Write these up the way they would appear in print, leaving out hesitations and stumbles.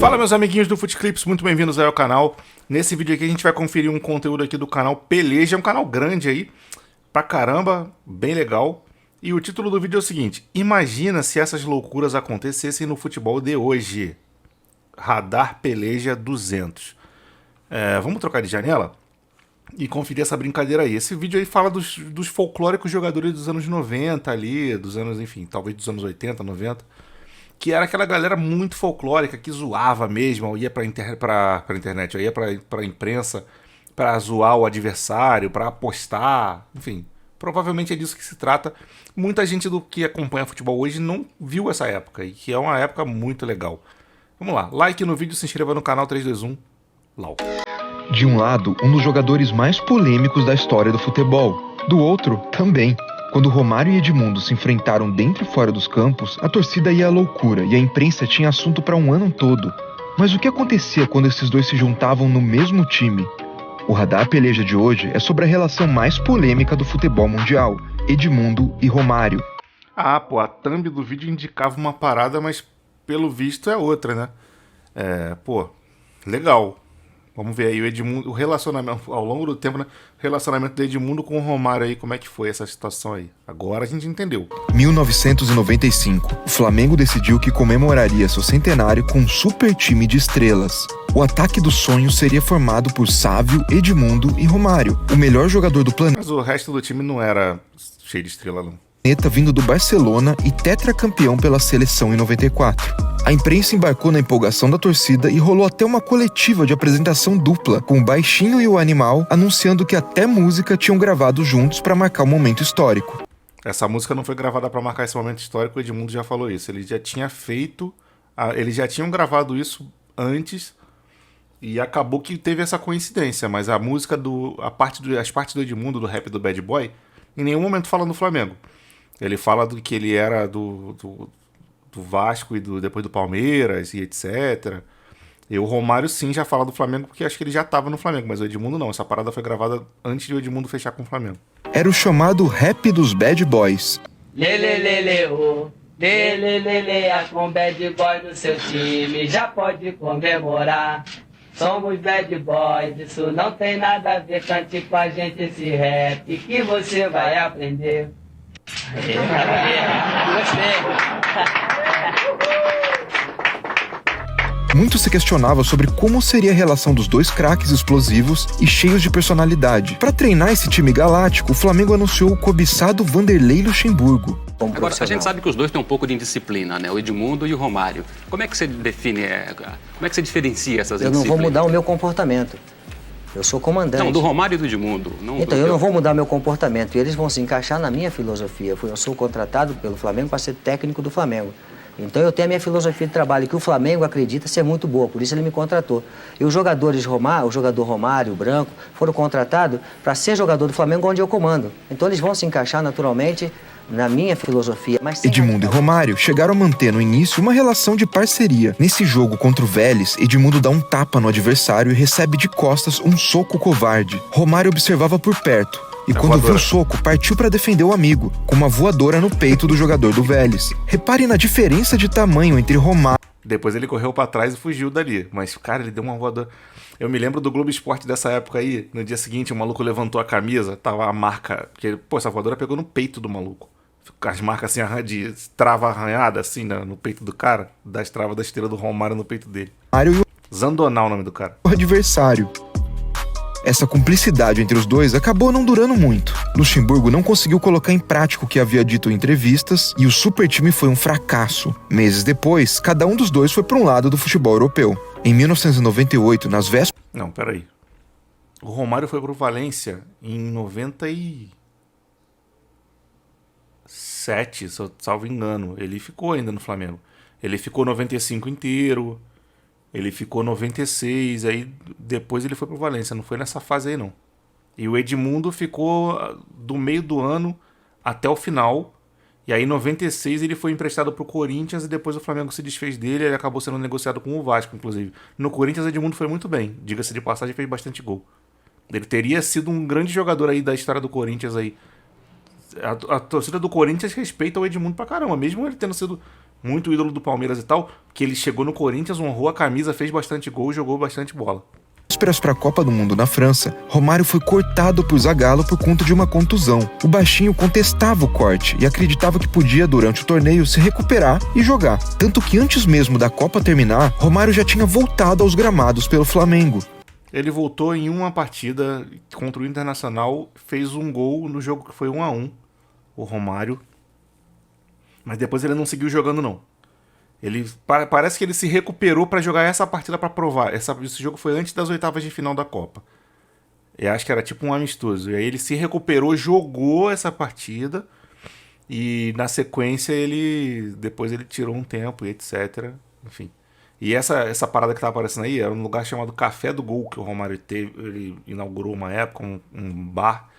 Fala, meus amiguinhos do Futeclips, muito bem-vindos aí ao canal. Nesse vídeo aqui a gente vai conferir um conteúdo aqui do canal Peleja, é um canal grande aí, pra caramba, bem legal. E o título do vídeo é o seguinte: imagina se essas loucuras acontecessem no futebol de hoje. Radar Peleja 200. Vamos trocar de janela e conferir essa brincadeira aí. Esse vídeo aí fala dos folclóricos jogadores dos anos 90 ali, dos anos, enfim, talvez dos anos 80, 90. Que era aquela galera muito folclórica, que zoava mesmo, ia pra internet, ia pra imprensa pra zoar o adversário, pra apostar, enfim. Provavelmente é disso que se trata. Muita gente do que acompanha futebol hoje não viu essa época, e que é uma época muito legal. Vamos lá, like no vídeo, se inscreva no canal 321, Lau. De um lado, um dos jogadores mais polêmicos da história do futebol. Do outro, também. Quando Romário e Edmundo se enfrentaram dentro e fora dos campos, a torcida ia à loucura e a imprensa tinha assunto para um ano todo. Mas o que acontecia quando esses dois se juntavam no mesmo time? O Radar Peleja de hoje é sobre a relação mais polêmica do futebol mundial, Edmundo e Romário. Ah, pô, a thumb do vídeo indicava uma parada, mas pelo visto é outra, né? Legal. Vamos ver aí o Edmundo, o relacionamento, ao longo do tempo, né? O relacionamento do Edmundo com o Romário aí, como é que foi essa situação aí? Agora a gente entendeu. 1995, o Flamengo decidiu que comemoraria seu centenário com um super time de estrelas. O ataque dos sonhos seria formado por Sávio, Edmundo e Romário, o melhor jogador do planeta. Mas o resto do time não era cheio de estrela, não. Vindo do Barcelona e tetracampeão pela seleção em 94. A imprensa embarcou na empolgação da torcida e rolou até uma coletiva de apresentação dupla, com o Baixinho e o Animal anunciando que até música tinham gravado juntos para marcar um momento histórico. Essa música não foi gravada para marcar esse momento histórico, o Edmundo já falou isso. Ele já tinha feito, eles já tinham gravado isso antes e acabou que teve essa coincidência, mas a música, as partes do Edmundo, do rap do Bad Boy, em nenhum momento fala no Flamengo. Ele fala do que ele era do Vasco e depois do Palmeiras e etc. E o Romário sim já fala do Flamengo porque acho que ele já estava no Flamengo, mas o Edmundo não. Essa parada foi gravada antes de o Edmundo fechar com o Flamengo. Era o chamado rap dos Bad Boys. Com Bad Boy no seu time já pode comemorar. Somos Bad Boys, isso não tem nada a ver. Cante com a gente esse rap que você vai aprender. Muito se questionava sobre como seria a relação dos dois craques explosivos e cheios de personalidade. Para treinar esse time galáctico, o Flamengo anunciou o cobiçado Vanderlei Luxemburgo. Agora, a gente sabe que os dois têm um pouco de indisciplina, né? O Edmundo e o Romário. Como é que você define, como é que você diferencia essas indisciplinas? Eu não vou mudar o meu comportamento. Eu sou comandante. Não, do Romário e do Edmundo. Então, eu não vou mudar meu comportamento e eles vão se encaixar na minha filosofia. Eu sou contratado pelo Flamengo para ser técnico do Flamengo. Então, eu tenho a minha filosofia de trabalho, que o Flamengo acredita ser muito boa, por isso ele me contratou. E os jogadores o jogador Romário, o Branco, foram contratados para ser jogador do Flamengo onde eu comando. Então, eles vão se encaixar naturalmente na minha filosofia. Mas Edmundo e Romário chegaram a manter no início uma relação de parceria. Nesse jogo contra o Vélez, Edmundo dá um tapa no adversário e recebe de costas um soco covarde. Romário observava por perto e quando viu o soco, partiu para defender o amigo, com uma voadora no peito do jogador do Vélez. Repare na diferença de tamanho entre Romário... Depois ele correu para trás e fugiu dali, mas cara, ele deu uma voadora... Eu me lembro do Globo Esporte dessa época aí, no dia seguinte o maluco levantou a camisa, tava a marca, porque, essa voadora pegou no peito do maluco. As marcas assim, de trava arranhada assim no peito do cara, das travas da esteira do Romário no peito dele. Zandonal, o nome do cara. O adversário. Essa cumplicidade entre os dois acabou não durando muito. Luxemburgo não conseguiu colocar em prática o que havia dito em entrevistas e o super time foi um fracasso. Meses depois, cada um dos dois foi para um lado do futebol europeu. Em 1998, nas vésperas... Não, peraí. O Romário foi pro Valência em 97, se eu salvo engano. Ele ficou ainda no Flamengo. Ele ficou 95 inteiro... Ele ficou 96, aí depois ele foi pro Valência, não foi nessa fase aí não. E o Edmundo ficou do meio do ano até o final, e aí em 96 ele foi emprestado pro Corinthians e depois o Flamengo se desfez dele, ele acabou sendo negociado com o Vasco, inclusive. No Corinthians o Edmundo foi muito bem, diga-se de passagem, fez bastante gol. Ele teria sido um grande jogador aí da história do Corinthians aí. A torcida do Corinthians respeita o Edmundo pra caramba, mesmo ele tendo sido muito ídolo do Palmeiras e tal, que ele chegou no Corinthians, honrou a camisa, fez bastante gol, jogou bastante bola. Vésperas para a Copa do Mundo na França, Romário foi cortado por Zagallo por conta de uma contusão. O baixinho contestava o corte e acreditava que podia, durante o torneio, se recuperar e jogar. Tanto que antes mesmo da Copa terminar, Romário já tinha voltado aos gramados pelo Flamengo. Ele voltou em uma partida contra o Internacional, fez um gol no jogo que foi 1-1, o Romário. Mas depois ele não seguiu jogando, não. Parece que ele se recuperou para jogar essa partida para provar. Esse jogo foi antes das oitavas de final da Copa. Eu acho que era tipo um amistoso. E aí ele se recuperou, jogou essa partida. E na sequência depois ele tirou um tempo e etc. Enfim. E essa parada que tá aparecendo aí era um lugar chamado Café do Gol, que o Romário teve. Ele inaugurou uma época, um bar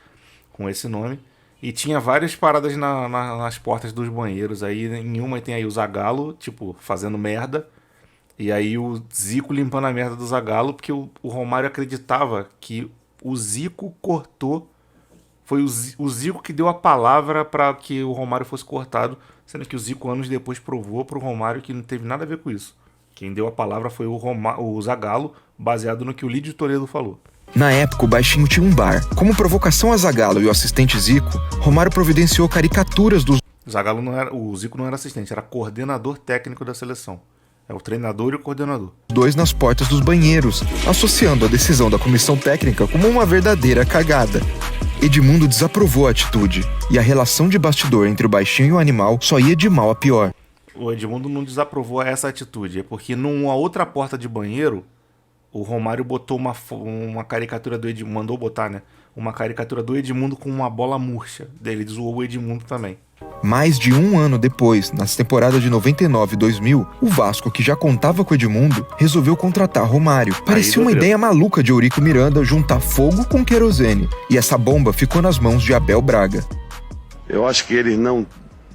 com esse nome. E tinha várias paradas nas portas dos banheiros. Aí em uma tem aí o Zagallo, tipo, fazendo merda. E aí o Zico limpando a merda do Zagallo, porque o Romário acreditava que o Zico cortou. Foi o Zico que deu a palavra para que o Romário fosse cortado, sendo que o Zico anos depois provou pro Romário que não teve nada a ver com isso. Quem deu a palavra foi o Zagallo, baseado no que o Lídio Toledo falou. Na época, o baixinho tinha um bar. Como provocação a Zagallo e o assistente Zico, Romário providenciou caricaturas dos... O Zico não era assistente, era coordenador técnico da seleção. É o treinador e o coordenador. Dois nas portas dos banheiros, associando a decisão da comissão técnica como uma verdadeira cagada. Edmundo desaprovou a atitude, e a relação de bastidor entre o baixinho e o animal só ia de mal a pior. O Edmundo não desaprovou essa atitude, é porque numa outra porta de banheiro, o Romário botou uma caricatura do Edmundo, mandou botar, né? Uma caricatura do Edmundo com uma bola murcha. Ele zoou o Edmundo também. Mais de um ano depois, nas temporadas de 99 e 2000, o Vasco, que já contava com o Edmundo, resolveu contratar Romário. Parecia uma ideia maluca de Eurico Miranda juntar fogo com querosene. E essa bomba ficou nas mãos de Abel Braga. Eu acho que eles não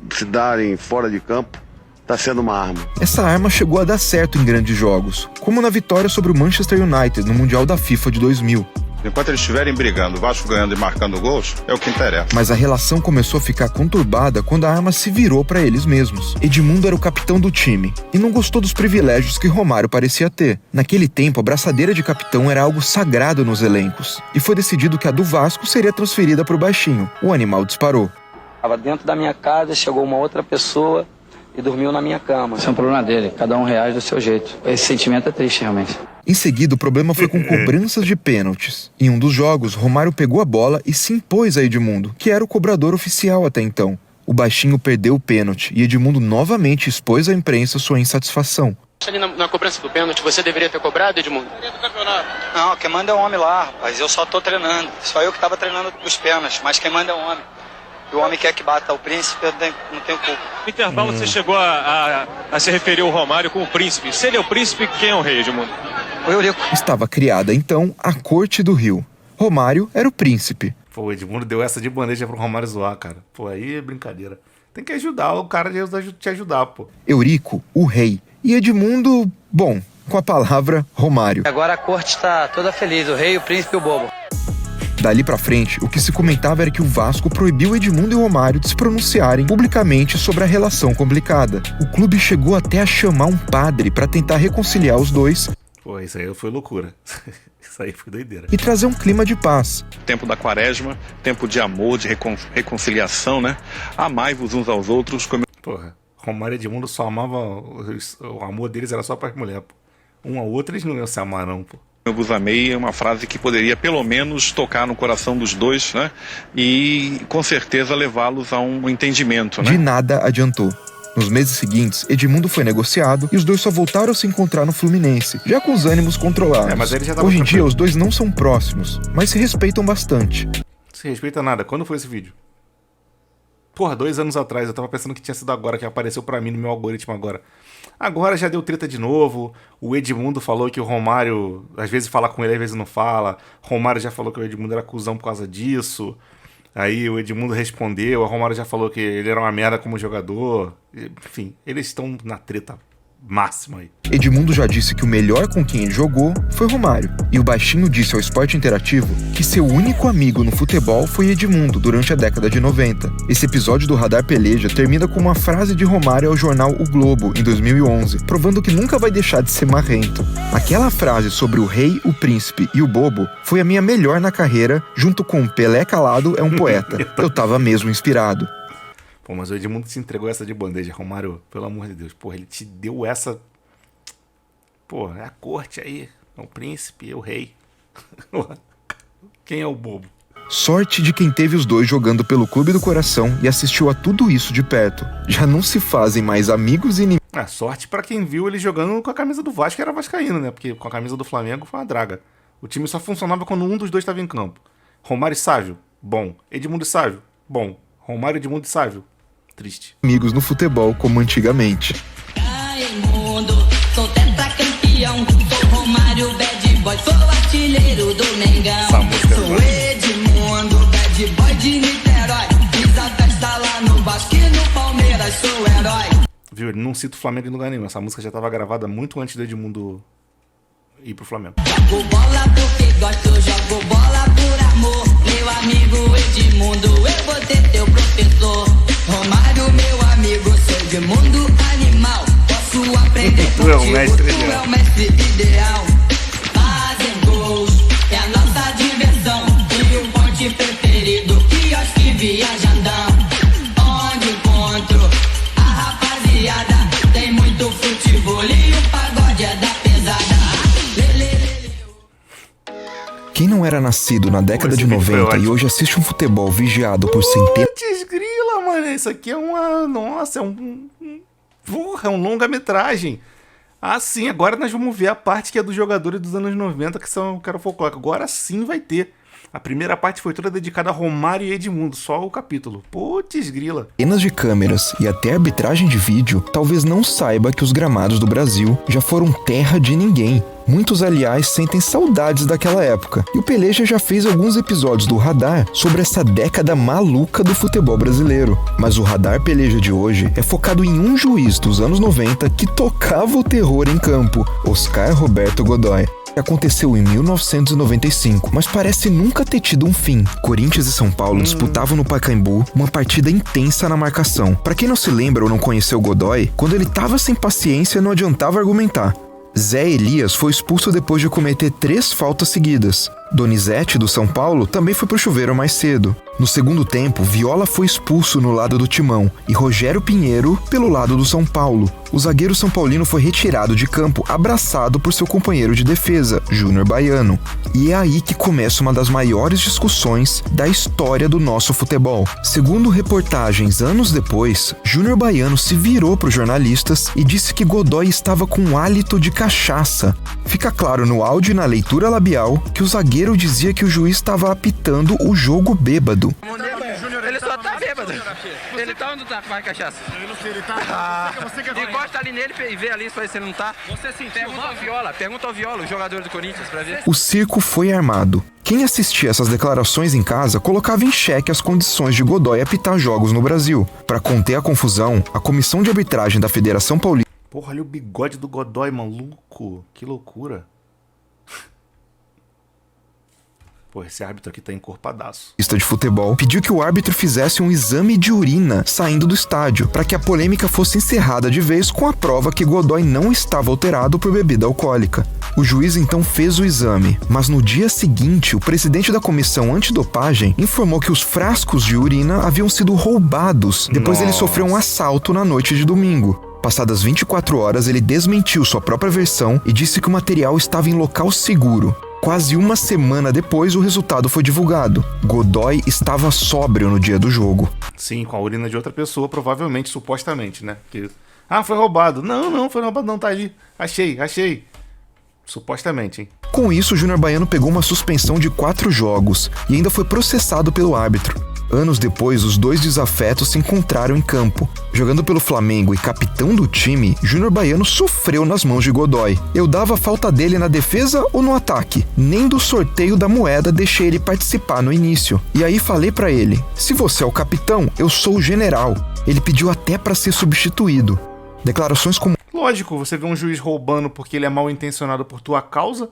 se darem fora de campo está sendo uma arma. Essa arma chegou a dar certo em grandes jogos, como na vitória sobre o Manchester United no Mundial da FIFA de 2000. Enquanto eles estiverem brigando, o Vasco ganhando e marcando gols, é o que interessa. Mas a relação começou a ficar conturbada quando a arma se virou para eles mesmos. Edmundo era o capitão do time e não gostou dos privilégios que Romário parecia ter. Naquele tempo, a braçadeira de capitão era algo sagrado nos elencos, e foi decidido que a do Vasco seria transferida para o baixinho. O animal disparou. Estava dentro da minha casa, chegou uma outra pessoa e dormiu na minha cama. Isso é um problema dele, cada um reage do seu jeito. Esse sentimento é triste, realmente. Em seguida, o problema foi com cobranças de pênaltis. Em um dos jogos, Romário pegou a bola e se impôs a Edmundo, que era o cobrador oficial até então. O baixinho perdeu o pênalti e Edmundo novamente expôs à imprensa sua insatisfação. Ali na cobrança do pênalti, você deveria ter cobrado, Edmundo? Não, quem manda é o homem lá, rapaz. Eu só tô treinando. Só eu que tava treinando os pênaltis, mas quem manda é o homem. E o homem quer que bata o príncipe, eu não tenho culpa. No intervalo você chegou a se referir ao Romário como príncipe. Se ele é o príncipe, quem é o rei, Edmundo? O Eurico. Estava criada então a Corte do Rio. Romário era o príncipe. Pô, o Edmundo deu essa de bandeja pro Romário zoar, cara. Pô, aí é brincadeira. Tem que ajudar o cara de te ajudar, pô. Eurico, o rei. E Edmundo, bom, com a palavra Romário. Agora a corte está toda feliz, o rei, o príncipe e o bobo. Dali pra frente, o que se comentava era que o Vasco proibiu Edmundo e Romário de se pronunciarem publicamente sobre a relação complicada. O clube chegou até a chamar um padre pra tentar reconciliar os dois. Pô, isso aí foi loucura. Isso aí foi doideira. E trazer um clima de paz. Tempo da quaresma, tempo de amor, de reconciliação, né? Amai-vos uns aos outros. Porra, Romário e Edmundo só amavam... O amor deles era só pras mulheres, pô. Um ao outro eles não iam se amar, não, pô. Eu vos amei é uma frase que poderia pelo menos tocar no coração dos dois, né? E com certeza levá-los a um entendimento, né? De nada adiantou. Nos meses seguintes, Edmundo foi negociado e os dois só voltaram a se encontrar no Fluminense, já com os ânimos controlados. Mas ele já tava Hoje em tranquilo. dia, os dois não são próximos, mas se respeitam bastante. Se respeita nada. Quando foi esse vídeo? Porra, 2 anos atrás. Eu tava pensando que tinha sido agora, que apareceu pra mim no meu algoritmo agora. Agora já deu treta de novo. O Edmundo falou que o Romário às vezes fala com ele, às vezes não fala. Romário já falou que o Edmundo era cuzão por causa disso. Aí o Edmundo respondeu. O Romário já falou que ele era uma merda como jogador. Enfim, eles estão na treta máximo aí. Edmundo já disse que o melhor com quem ele jogou foi Romário. E o baixinho disse ao Esporte Interativo que seu único amigo no futebol foi Edmundo durante a década de 90. Esse episódio do Radar Peleja termina com uma frase de Romário ao jornal O Globo, em 2011, provando que nunca vai deixar de ser marrento. Aquela frase sobre o rei, o príncipe e o bobo foi a minha melhor na carreira, junto com Pelé calado é um poeta. Eu tava mesmo inspirado. Pô, mas o Edmundo se entregou essa de bandeja. Romário, pelo amor de Deus, porra, ele te deu essa... Pô, é a corte aí, é o príncipe, é o rei. Quem é o bobo? Sorte de quem teve os dois jogando pelo Clube do Coração e assistiu a tudo isso de perto. Já não se fazem mais amigos e inimigos. Sorte pra quem viu ele jogando com a camisa do Vasco, que era vascaíno, né? Porque com a camisa do Flamengo foi uma draga. O time só funcionava quando um dos dois estava em campo. Romário e Sávio, bom. Edmundo e Sávio, bom. Romário, Edmundo e Sávio, triste. Amigos no futebol como antigamente. Raimundo, sou tetracampeão, sou Romário, bad boy, sou artilheiro do Mengão. Sou Edmundo, bad boy de Niterói, fiz a festa lá no Vasco e no Palmeiras, sou herói. Viu, ele não cita o Flamengo em lugar nenhum. Essa música já estava gravada muito antes do Edmundo ir pro Flamengo. Jogo bola porque gosto, jogo bola por amor. Meu amigo Edmundo, eu vou ter teu professor. Romário, meu amigo, sou Edmundo animal. Posso aprender contigo, tu é o mestre ideal. Fazem gols, é a nossa diversão. E o ponte preferido, quiosque viajandão. Onde encontro a rapaziada, tem muito futebol e o pagode é da pesada. Quem não era nascido na década de 90 e hoje assiste um futebol vigiado por centenas... Putz, grila, mano. Isso aqui é uma... Nossa, é Porra, é um longa-metragem. Ah, sim. Agora nós vamos ver a parte que é dos jogadores dos anos 90, que era o folclore. Agora sim vai ter. A primeira parte foi toda dedicada a Romário e Edmundo, só o capítulo. Putz, grila. Cenas de câmeras e até arbitragem de vídeo talvez não saiba que os gramados do Brasil já foram terra de ninguém. Muitos, aliás, sentem saudades daquela época. E o Peleja já fez alguns episódios do Radar sobre essa década maluca do futebol brasileiro. Mas o Radar Peleja de hoje é focado em um juiz dos anos 90 que tocava o terror em campo, Oscar Roberto Godoy. Aconteceu em 1995, mas parece nunca ter tido um fim. Corinthians e São Paulo disputavam no Pacaembu uma partida intensa na marcação. Pra quem não se lembra ou não conheceu Godoy, quando ele tava sem paciência não adiantava argumentar. Zé Elias foi expulso depois de cometer 3 faltas seguidas. Donizete, do São Paulo, também foi pro chuveiro mais cedo. No segundo tempo, Viola foi expulso no lado do Timão e Rogério Pinheiro pelo lado do São Paulo. O zagueiro são paulino foi retirado de campo abraçado por seu companheiro de defesa, Júnior Baiano. E é aí que começa uma das maiores discussões da história do nosso futebol. Segundo reportagens anos depois, Júnior Baiano se virou para os jornalistas e disse que Godoy estava com um hálito de cachaça. Fica claro no áudio e na leitura labial que o zagueiro dizia que o juiz estava apitando o jogo bêbado. Ele só tá bêbado. Ele tá ou não tá com mais cachaça? Eu não sei, ele tá. Encosta ali nele e vê ali só se ele não tá. Você sentiu? Pergunta ao Viola, o jogador do Corinthians, pra ver. O circo foi armado. Quem assistia essas declarações em casa colocava em xeque as condições de Godoy apitar jogos no Brasil. Para conter a confusão, a comissão de arbitragem da Federação Paulista... Porra, olha o bigode do Godoy, maluco. Que loucura. Pô, esse árbitro aqui tá encorpadaço. De futebol pediu que o árbitro fizesse um exame de urina saindo do estádio, para que a polêmica fosse encerrada de vez com a prova que Godoy não estava alterado por bebida alcoólica. O juiz então fez o exame, mas no dia seguinte, o presidente da comissão antidopagem informou que os frascos de urina haviam sido roubados. Depois ele sofreu um assalto na noite de domingo. Passadas 24 horas, ele desmentiu sua própria versão e disse que o material estava em local seguro. Quase uma semana depois, o resultado foi divulgado. Godoy estava sóbrio no dia do jogo. Sim, com a urina de outra pessoa, provavelmente, supostamente, né? Porque, foi roubado. Não foi roubado, não, tá ali. Achei. Supostamente, hein? Com isso, o Júnior Baiano pegou uma suspensão de 4 jogos e ainda foi processado pelo árbitro. Anos depois, os dois desafetos se encontraram em campo. Jogando pelo Flamengo e capitão do time, Júnior Baiano sofreu nas mãos de Godoy. Eu dava a falta dele na defesa ou no ataque? Nem do sorteio da moeda deixei ele participar no início. E aí falei pra ele, se você é o capitão, eu sou o general. Ele pediu até pra ser substituído. Declarações como... lógico, você vê um juiz roubando porque ele é mal intencionado por tua causa,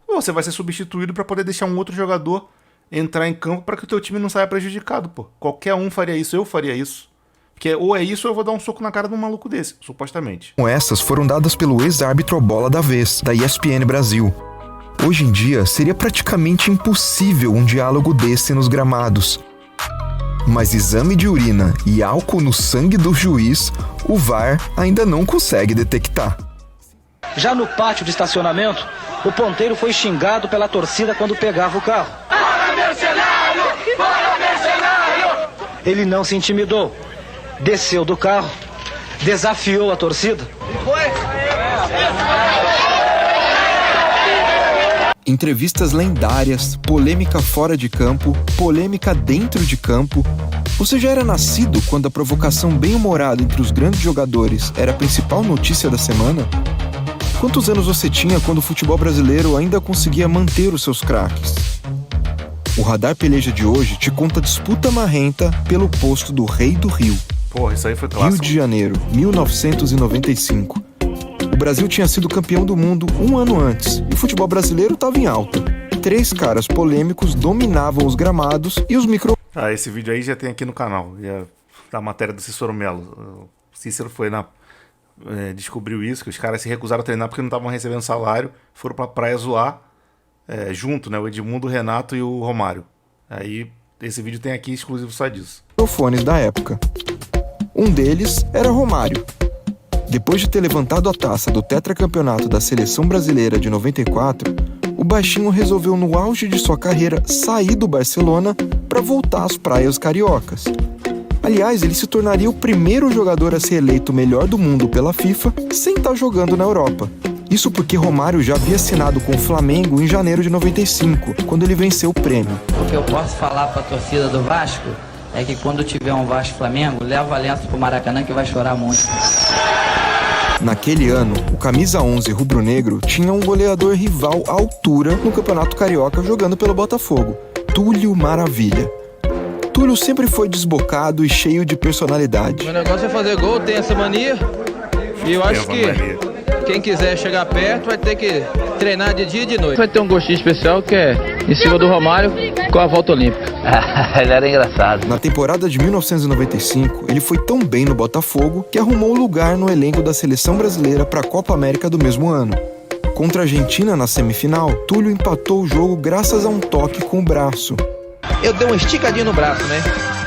você vai ser substituído para poder deixar um outro jogador entrar em campo para que o teu time não saia prejudicado, pô. Qualquer um faria isso, eu faria isso. Porque ou é isso ou eu vou dar um soco na cara de um maluco desse, supostamente. Essas foram dadas pelo ex-árbitro Bola da Vez, da ESPN Brasil. Hoje em dia, seria praticamente impossível um diálogo desse nos gramados. Mas exame de urina e álcool no sangue do juiz, o VAR ainda não consegue detectar. Já no pátio de estacionamento, o ponteiro foi xingado pela torcida quando pegava o carro. Bora, mercenário! Bora, mercenário! Ele não se intimidou, desceu do carro, desafiou a torcida. Entrevistas lendárias, polêmica fora de campo, polêmica dentro de campo. Você já era nascido quando a provocação bem-humorada entre os grandes jogadores era a principal notícia da semana? Quantos anos você tinha quando o futebol brasileiro ainda conseguia manter os seus craques? O Radar Peleja de hoje te conta a disputa marrenta pelo posto do Rei do Rio. Porra, isso aí foi clássico. Rio de Janeiro, 1995. O Brasil tinha sido campeão do mundo um ano antes e o futebol brasileiro estava em alta. 3 caras polêmicos dominavam os gramados e os microfones. Esse vídeo aí já tem aqui no canal, da matéria do Cícero Melo. O Cícero foi descobriu isso, que os caras se recusaram a treinar porque não estavam recebendo salário, foram pra praia zoar junto, né? O Edmundo, o Renato e o Romário. Aí esse vídeo tem aqui exclusivo só disso. Microfones da época. Um deles era Romário. Depois de ter levantado a taça do tetracampeonato da Seleção Brasileira de 94, o baixinho resolveu, no auge de sua carreira, sair do Barcelona para voltar às praias cariocas. Aliás, ele se tornaria o primeiro jogador a ser eleito o melhor do mundo pela FIFA sem estar jogando na Europa. Isso porque Romário já havia assinado com o Flamengo em janeiro de 95, quando ele venceu o prêmio. O que eu posso falar para a torcida do Vasco é que quando tiver um Vasco-Flamengo, leva a lenço pro Maracanã que vai chorar muito. Naquele ano, o camisa 11 rubro-negro tinha um goleador rival à altura no Campeonato Carioca jogando pelo Botafogo, Túlio Maravilha. Túlio sempre foi desbocado e cheio de personalidade. Meu negócio é fazer gol, tem essa mania. E eu acho que quem quiser chegar perto vai ter que treinar de dia e de noite. Vai ter um gostinho especial que é em cima do Romário com a volta olímpica. Ele era engraçado. Na temporada de 1995, ele foi tão bem no Botafogo que arrumou lugar no elenco da Seleção Brasileira para a Copa América do mesmo ano. Contra a Argentina na semifinal, Túlio empatou o jogo graças a um toque com o braço. Eu dei uma esticadinha no braço, né?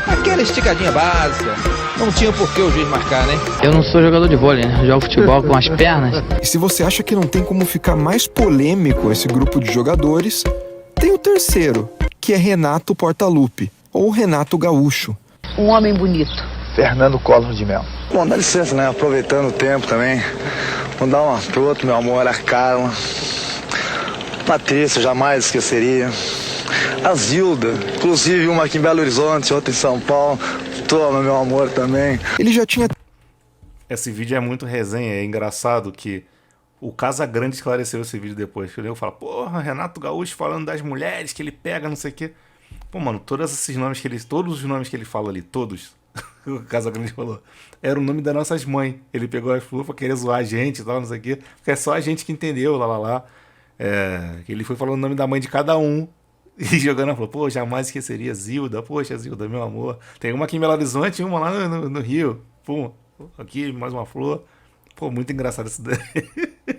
Aquela esticadinha básica. Não tinha por que o juiz marcar, né? Eu não sou jogador de vôlei, né? Eu jogo futebol com as pernas. E se você acha que não tem como ficar mais polêmico esse grupo de jogadores, tem o terceiro, que é Renato Portaluppi, ou Renato Gaúcho. Um homem bonito. Fernando Collor de Mello. Bom, dá licença, né? Aproveitando o tempo também. Vou dar uma pro outro, meu amor, a Carla. Patrícia, jamais esqueceria. A Zilda, inclusive uma aqui em Belo Horizonte, outra em São Paulo. Toma, meu amor, também. Ele já tinha... Esse vídeo é muito resenha, é engraçado que o Casagrande esclareceu esse vídeo depois. Eu falo, porra, Renato Gaúcho falando das mulheres que ele pega, não sei o quê. Pô, mano, todos os nomes que ele fala ali, todos, o Casagrande falou, era o nome das nossas mães. Ele pegou as flores pra querer zoar a gente e tal, não sei o quê. Porque é só a gente que entendeu, lá. Ele foi falando o nome da mãe de cada um. E jogando, falou, pô, jamais esqueceria Zilda, poxa, Zilda, meu amor. Tem uma aqui em Belo Horizonte e uma lá no Rio. Pô, aqui mais uma flor. Pô, muito engraçado isso daí.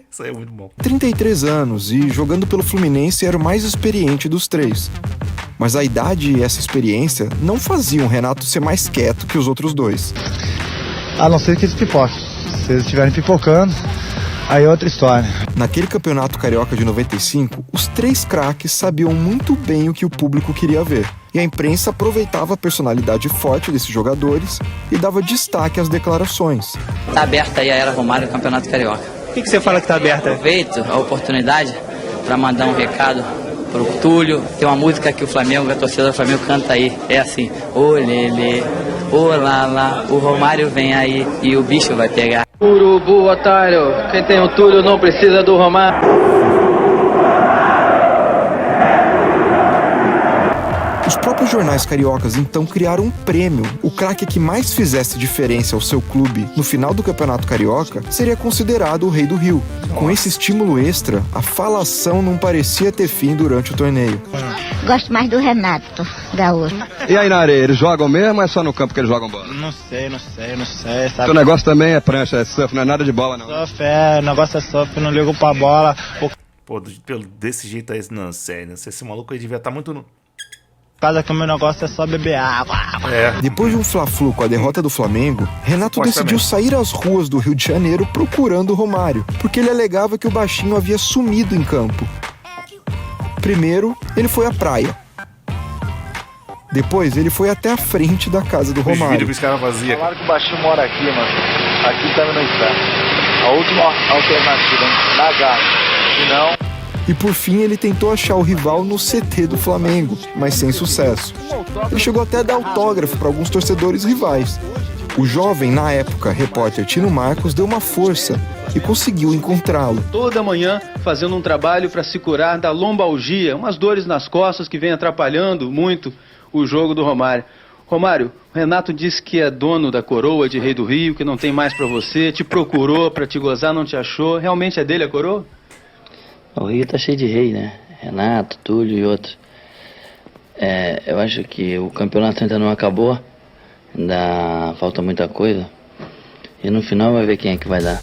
Isso aí é muito bom. 33 anos e jogando pelo Fluminense era o mais experiente dos três. Mas a idade e essa experiência não faziam o Renato ser mais quieto que os outros dois. A não ser que eles pipoquem. Se eles estiverem pipocando, aí é outra história. Naquele campeonato carioca de 95, os 3 craques sabiam muito bem o que o público queria ver. E a imprensa aproveitava a personalidade forte desses jogadores e dava destaque às declarações. Tá aberta aí a Era Romário no Campeonato Carioca. O que você fala que tá aberta? Aproveito a oportunidade para mandar um recado pro Túlio. Tem uma música que o Flamengo, a torcida do Flamengo canta aí. É assim, ô lelê, ô lá, o Romário vem aí e o bicho vai pegar. Urubu, otário. Quem tem o Túlio não precisa do Romário. Os próprios jornais cariocas então criaram um prêmio. O craque que mais fizesse diferença ao seu clube no final do Campeonato Carioca seria considerado o Rei do Rio. Com esse estímulo extra, a falação não parecia ter fim durante o torneio. Gosto mais do Renato Gaúcho. E aí na areia, eles jogam mesmo ou é só no campo que eles jogam bola? Não sei, sabe? Teu negócio também é prancha, é surf, não é nada de bola não. Surf, o negócio é surf, não ligo pra bola. Pô, desse jeito aí, não sei, né? Esse maluco aí devia estar muito no... Casa que o meu negócio é só beber água. Depois de um fla-flu com a derrota do Flamengo, Renato decidiu sair às ruas do Rio de Janeiro procurando o Romário, porque ele alegava que o baixinho havia sumido em campo. Primeiro, ele foi à praia. Depois, ele foi até a frente da casa do Romário. Falaram que o baixinho mora aqui, mano. Aqui também não está. A última alternativa, na gata. Se não... E por fim ele tentou achar o rival no CT do Flamengo, mas sem sucesso. Ele chegou até a dar autógrafo para alguns torcedores rivais. O jovem, na época, repórter Tino Marcos, deu uma força e conseguiu encontrá-lo. Toda manhã fazendo um trabalho para se curar da lombalgia, umas dores nas costas que vem atrapalhando muito o jogo do Romário. Romário, o Renato disse que é dono da coroa de Rei do Rio, que não tem mais para você, te procurou para te gozar, não te achou. Realmente é dele a coroa? O Rio tá cheio de rei, né? Renato, Túlio e outros. Eu acho que o campeonato ainda não acabou. Ainda falta muita coisa. E no final vai ver quem é que vai dar.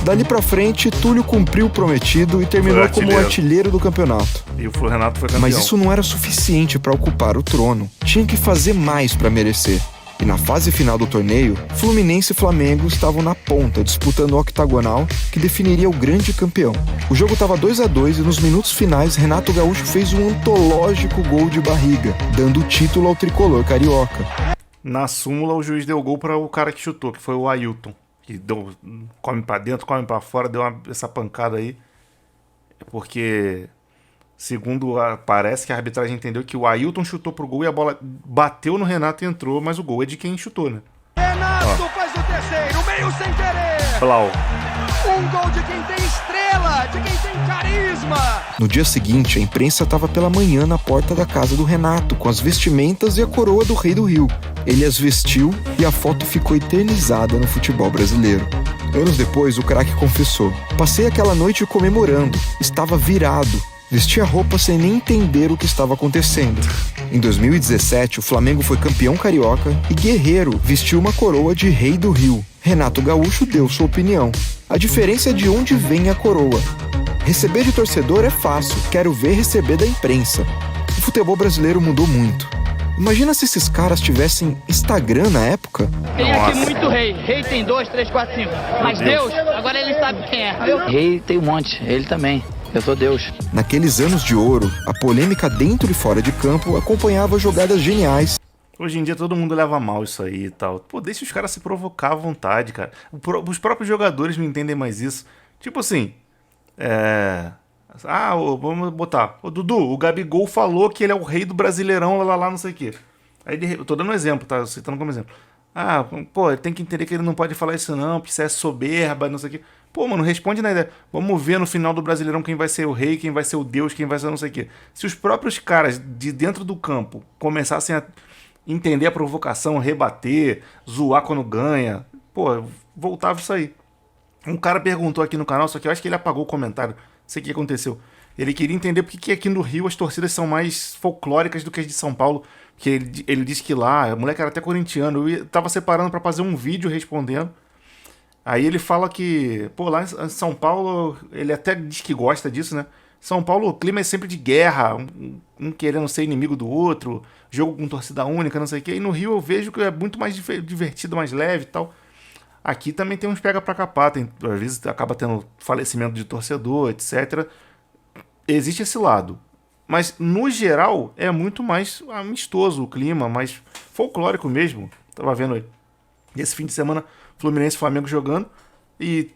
Dali pra frente, Túlio cumpriu o prometido e terminou como artilheiro do campeonato. E o Renato foi campeão. Mas isso não era suficiente para ocupar o trono. Tinha que fazer mais para merecer. E na fase final do torneio, Fluminense e Flamengo estavam na ponta, disputando o octagonal, que definiria o grande campeão. O jogo estava 2-2 e nos minutos finais, Renato Gaúcho fez um antológico gol de barriga, dando o título ao tricolor carioca. Na súmula, o juiz deu gol para o cara que chutou, que foi o Ailton, que deu, come para dentro, come para fora, deu essa pancada aí, porque... Segundo parece que a arbitragem entendeu que o Ailton chutou pro gol e a bola bateu no Renato e entrou, mas o gol é de quem chutou, né? Renato faz o terceiro, meio sem querer. Blau. Um gol de quem tem estrela, de quem tem carisma. No dia seguinte, a imprensa estava pela manhã na porta da casa do Renato, com as vestimentas e a coroa do Rei do Rio. Ele as vestiu e a foto ficou eternizada no futebol brasileiro. Anos depois, o craque confessou: passei aquela noite comemorando, estava virado. Vestia a roupa sem nem entender o que estava acontecendo. Em 2017, o Flamengo foi campeão carioca e Guerreiro vestiu uma coroa de Rei do Rio. Renato Gaúcho deu sua opinião. A diferença é de onde vem a coroa. Receber de torcedor é fácil, quero ver receber da imprensa. O futebol brasileiro mudou muito. Imagina se esses caras tivessem Instagram na época. Tem aqui muito rei. Rei tem 2, 3, 4, 5. Mas Deus, agora ele sabe quem é. Rei tem um monte, ele também. Eu sou Deus. Naqueles anos de ouro, a polêmica dentro e fora de campo acompanhava jogadas geniais. Hoje em dia todo mundo leva mal isso aí e tal. Pô, deixa os caras se provocar à vontade, cara. Os próprios jogadores não entendem mais isso. Tipo assim, vamos botar. O Dudu, o Gabigol falou que ele é o rei do Brasileirão, lá, não sei o quê. Aí eu tô dando um exemplo, tá? Citando como exemplo. Pô, ele tem que entender que ele não pode falar isso não, porque isso é soberba, não sei o quê. Pô, mano, responde na ideia. Vamos ver no final do Brasileirão quem vai ser o rei, quem vai ser o Deus, quem vai ser não sei o quê. Se os próprios caras de dentro do campo começassem a entender a provocação, rebater, zoar quando ganha, pô, voltava isso aí. Um cara perguntou aqui no canal, só que eu acho que ele apagou o comentário. Não sei o que aconteceu. Ele queria entender por que aqui no Rio as torcidas são mais folclóricas do que as de São Paulo. Porque ele disse que lá, o moleque era até corintiano, eu tava separando pra fazer um vídeo respondendo. Aí ele fala que, pô, lá em São Paulo, ele até diz que gosta disso, né? São Paulo, o clima é sempre de guerra, um querendo ser inimigo do outro, jogo com torcida única, não sei o quê. E no Rio eu vejo que é muito mais divertido, mais leve e tal. Aqui também tem uns pega pra capar, às vezes acaba tendo falecimento de torcedor, etc. Existe esse lado. Mas, no geral, é muito mais amistoso o clima, mais folclórico mesmo. Tava vendo esse fim de semana Fluminense e Flamengo jogando e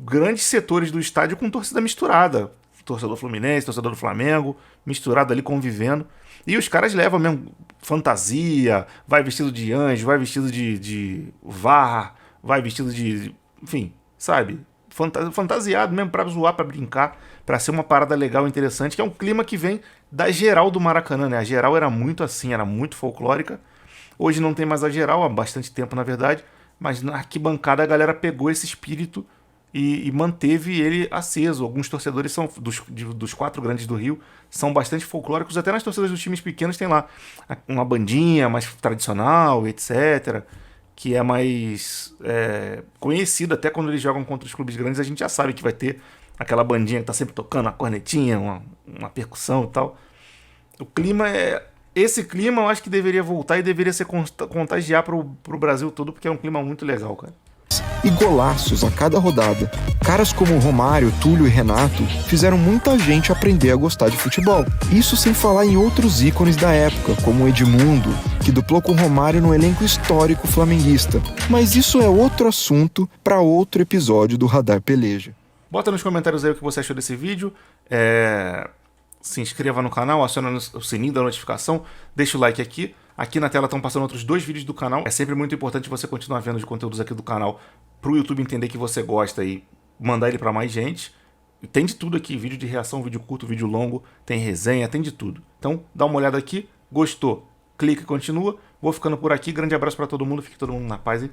grandes setores do estádio com torcida misturada. Torcedor Fluminense, torcedor do Flamengo, misturado ali, convivendo. E os caras levam mesmo fantasia, vai vestido de anjo, vai vestido de VAR, vai vestido de... Enfim, sabe? fantasiado mesmo pra zoar, pra brincar, pra ser uma parada legal e interessante, que é um clima que vem da geral do Maracanã, né? A geral era muito assim, era muito folclórica. Hoje não tem mais a geral, há bastante tempo na verdade, mas na arquibancada a galera pegou esse espírito e manteve ele aceso. Alguns torcedores são dos 4 grandes do Rio, são bastante folclóricos, até nas torcidas dos times pequenos tem lá uma bandinha mais tradicional, etc., que é mais conhecida. Até quando eles jogam contra os clubes grandes, a gente já sabe que vai ter aquela bandinha que tá sempre tocando, uma cornetinha, uma percussão e tal. O clima esse clima eu acho que deveria voltar e deveria ser contagiar pro Brasil todo, porque é um clima muito legal, cara. E golaços a cada rodada. Caras como Romário, Túlio e Renato fizeram muita gente aprender a gostar de futebol. Isso sem falar em outros ícones da época, como Edmundo, que duplou com Romário no elenco histórico flamenguista. Mas isso é outro assunto para outro episódio do Radar Peleja. Bota nos comentários aí o que você achou desse vídeo. Se inscreva no canal, aciona o sininho da notificação, deixa o like aqui. Aqui na tela estão passando outros 2 vídeos do canal. É sempre muito importante você continuar vendo os conteúdos aqui do canal para o YouTube entender que você gosta e mandar ele para mais gente. E tem de tudo aqui, vídeo de reação, vídeo curto, vídeo longo, tem resenha, tem de tudo. Então dá uma olhada aqui, gostou, clica e continua. Vou ficando por aqui, grande abraço para todo mundo, fique todo mundo na paz e